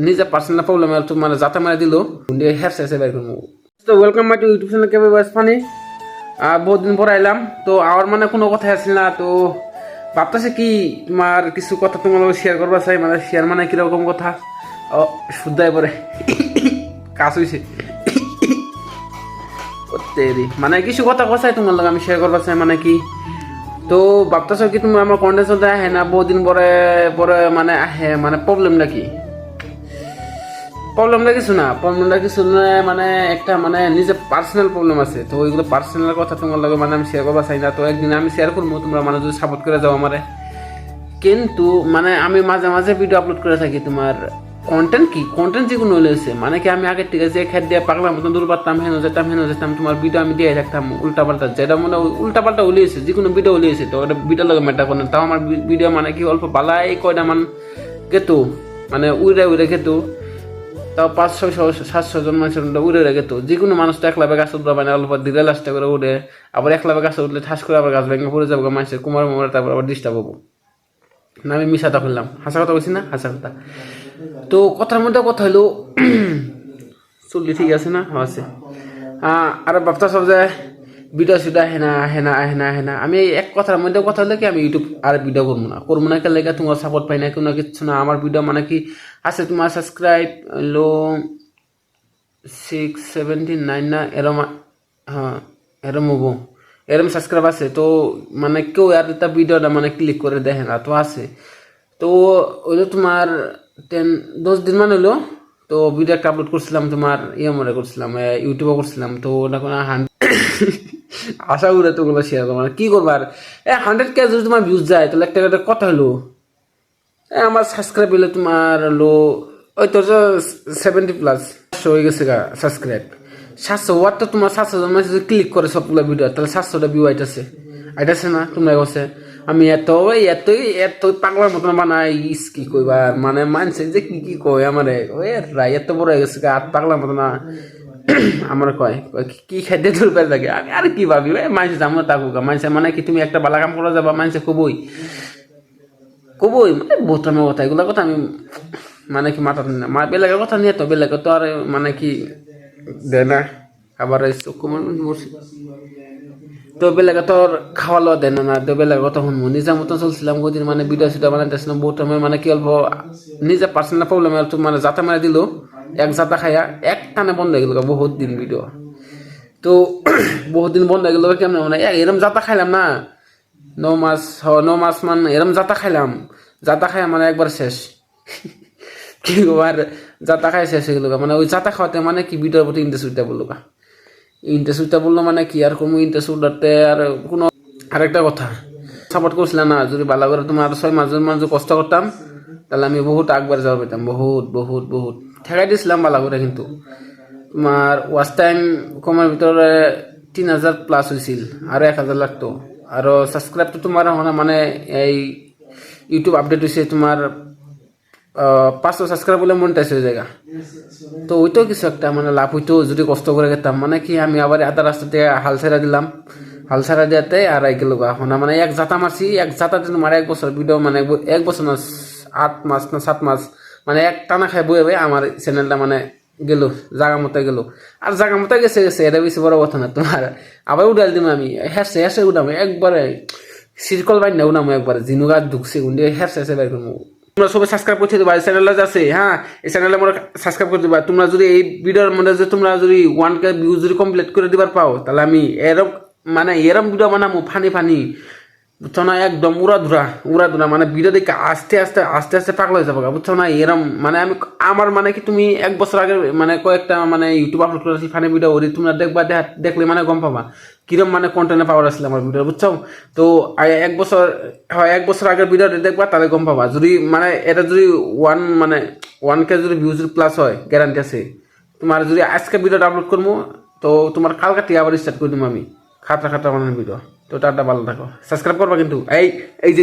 নিজে personal problem মানে যাতে মারা দিল হেয়ার সাইজে বের করবো। তো welcome my to YouTube channel কেবল ওয়াইস ফানি। বহুত দিন পর আইলাম, তো আমার মানে কোনো কথা আসছিল না, তো ভাবতেছে কি তোমার কিছু কথা তোমার শেয়ার করবা চাই, মানে শেয়ার মানে কিরকম কথা শুদ্ধায় পরে কাজ হয়েছে মানে কিছু কথা কথাই তোমার লগে আমি শেয়ার করবা চাই, মানে কি তো ভাবতেছ কি তুমি আমার কন্টেন্ট আহে না বহুদিন পরে পরে মানে আহে, মানে প্রবলেমটা কি? প্রবলেমটা কিছু না মানে একটা মানে নিজে পার্সোনাল প্রবলেম আছে, তো ওইগুলো পার্সোনাল কথা তোমার লগে মানে আমি শেয়ার করবা চাই না। তো একদিন আমি শেয়ার করবো, তোমরা মানে যদি সাপোর্ট করে যাও আমারে। কিন্তু মানে আমি মাঝে মাঝে ভিডিও আপলোড করে থাকি, তোমার কন্টেন্ট যেগুলো হয়েছে মানে কি আমি আগে ঠিক আছে খেত দিয়ে পাগলার মতন দূর পারতাম, হেন যেতাম তোমার ভিডিও আমি দিয়ে রাখতাম উল্টাপাল্টা, যেটা মানে উল্টাপাল্টা উলিয়েছে যে কোনো ভিডিও উলিয়েছে, তো ওটা ভিডিও লগে ম্যাটার করে না। তাও আমার ভিডিও মানে কি অল্প বালাই কয়টা মান গেতো, মানে উড়ে গেতো, তাও 500-600 জন মানুষের উড়ে গেতো। যে কোনো মানুষ তো একলা গাছ উঠবে মানে অল্প ধীরে লাস্টে করে উঠে, আবার একলা গাছ উঠলে ঠাস করে আবার গাছ ভেঙে পড়ে যাবো মানুষের কুমার তারপর আবার ডিস্টার্ব হবো না। আমি মিশাটা ফেললাম, হাসা কথা বলছি না, হাসা কথা। তো কথার মধ্যে কথা হলো চললি ঠিক আছে না, আছে আর ভাবতা সব যে ভিডিও সিডিও হেনা আমি এক কথার মধ্যে কথা হলে কি আমি ইউটিউব আর ভিডিও করবো না কেন লেগে তোমার সাপোর্ট পাই না কোনো কিছু না। আমার ভিডিও মানে কি আছে তোমার সাবস্ক্রাইব হলো 679 না এরম, হ্যাঁ এরম হবো, এরম সাবস্ক্রাইব আছে। তো মানে কেউ আর একটা ভিডিওটা মানে ক্লিক করে দেখে না, তো আছে। তো ওই যে তোমার 10 দিন মানে হলো, তো ভিডিও একটা আপলোড করছিলাম তোমার মনে করছিলাম ইউটিউবে করছিলাম, তো ওটা কোনো আশা করে তো ওগুলো শেয়ার করবো, মানে কি করবো আর 100K যদি তোমার ভিউজ যায় তাহলে একটা কথা হলো আমার সাবস্ক্রাইব হলো তোমার হলো ওই তোর 70+ হয়ে গেছে গা সাবস্ক্রাইব। 700 ওয়াট তো তোমার 700 জন মানুষ যদি ক্লিক করে সবগুলো ভিডিও তাহলে 700টা ভিউ আইতাছে না তোমরা কাছে। আমি এত পাগলার মতন বানাই কি কইবা, মানে মানছে যে কি কয় আমারে রায় এত বড় হয়ে গেছে আর পাগলার মতো না আমার কয় কি খাদ্য দূর লাগে। আমি আর কি ভাবি মানুষ জামো তাকুক মানুষে মানে কি তুমি একটা বালা কাম করা যাবা মানুষে কবই মানে বোতামের কথা, এগুলো কথা আমি মানে কি মাথা না বেলেগের কথা নিয়ে, তো বেলেগে তো আর মানে কি দেয় না আবার তো বেলেগে তো খাওয়া লওয়া দেয় না, তো বেলেগের কথা শুনবো। নিজের মতন চলছিলাম কদিন, মানে ভিডিও সিডিও বানাইতেছিলাম বোতামে, মানে কি অল্প নিজে পার্সোনাল প্রবলেম মানে যাতা মারা দিল এক জাতা খাইয়া এক টানে বন্ধ হয়ে গেল বহুত দিন ভিডিও। তো বহুত দিন বন্ধ হয়ে গেল কেমন, মানে এরম জাতা খাইলাম না 9 মাস মানে এরম জাতা খাইয়া মানে একবার শেষ কি আর জাতা খাই শেষ হয়ে গেল, মানে ওই জাতা খাওয়াতে মানে কি ভিডিওর প্রতি ইন্টারেস্ট বললো মানে কি আর কোনো ইন্টারেস্ট উঠাতে আর কোনো। আরেকটা কথা সাপোর্ট করছিলাম না, যদি ভালো করে তোমার 6 মাস কষ্ট করতাম তাহলে আমি বহুত আগবার যাওয়া পেতাম, বহুত ঠেকাই দিয়েছিলাম ভালো করে। কিন্তু তোমার ওয়াচ টাইম কমের ভিতরে 3000+ হয়েছিল, আরো 1000 লাগতো। আরো সাবস্ক্রাইব তো তোমার মানে এই ইউটিউব আপডেট হয়েছে তোমার 500 সাবস্ক্রাইব বলে মনিটাইজ হয়ে যায়, তো ওইটাও কিছু একটা মানে লাভ হইতো যদি কষ্ট করে গেতাম। মানে কি আমি আবার আধা রাস্তাতে হাল ছেড়া দিলাম, হাল ছাড়া দিয়াতে আর গেল এখন মানে এক জাতা মারছি, এক জাতাতে তোমার 1 বছর ভিডিও মানে 1 বছর না 8 মাস না 7 মাস মানে এক টানা খাই বয়ে আমার চ্যানেলটা মানে গেল জাগা মতো গেল। আর জাগা মতো গেছে এটা বেশি বড় কথা না, তোমার আবার উঠাল দিম আমি হেসে উঠামো একবারে সিরকল বাইন না উঠামো একবারে জিনুগা ঢুকছে উন্ডে হেসে বের করবো। তোমরা সবাই সাবস্ক্রাইব করতে দেবা, এই চ্যানেলটা আছে, হ্যাঁ এই চ্যানেলে আমরা সাবস্ক্রাইব করে দিবা। তোমরা যদি এই ভিডিওর মধ্যে যে তোমরা যদি 1K ভিউজ যদি কমপ্লিট করে দিবার পাও তাহলে আমি এরম ভিডিও বানাবো ফানি বুঝছো না, একদম উড়াধুরা মানে ভিডিও দেখে আস্তে পাগল হয়ে যাবো বুঝছো না। এরম মানে আমি আমার মানে কি তুমি 1 বছর আগে মানে কয়েকটা মানে ইউটিউব আপলোড করেছি ফানি ভিডিও ওরি তোমরা দেখলে মানে গম পাবা কিরম মানে কন্টেন্ট পাওয়ার আসলে আমার ভিডিও বুঝছো। তো 1 বছর আগের ভিডিও দেখবা তাহলে গম পাবা। যদি মানে এটা যদি 1K যদি ভিউজ প্লাস হয় গ্যারান্টি আছে। তোমার যদি আজকে ভিডিওটা আপলোড করবো তো তোমার কালকে থেকে আবার স্টার্ট করে দেবো আমি খাতরা বানানোর ভিডিও। তো টাটা ভালো থাকো, সাবস্ক্রাইব করবা কিন্তু এই যে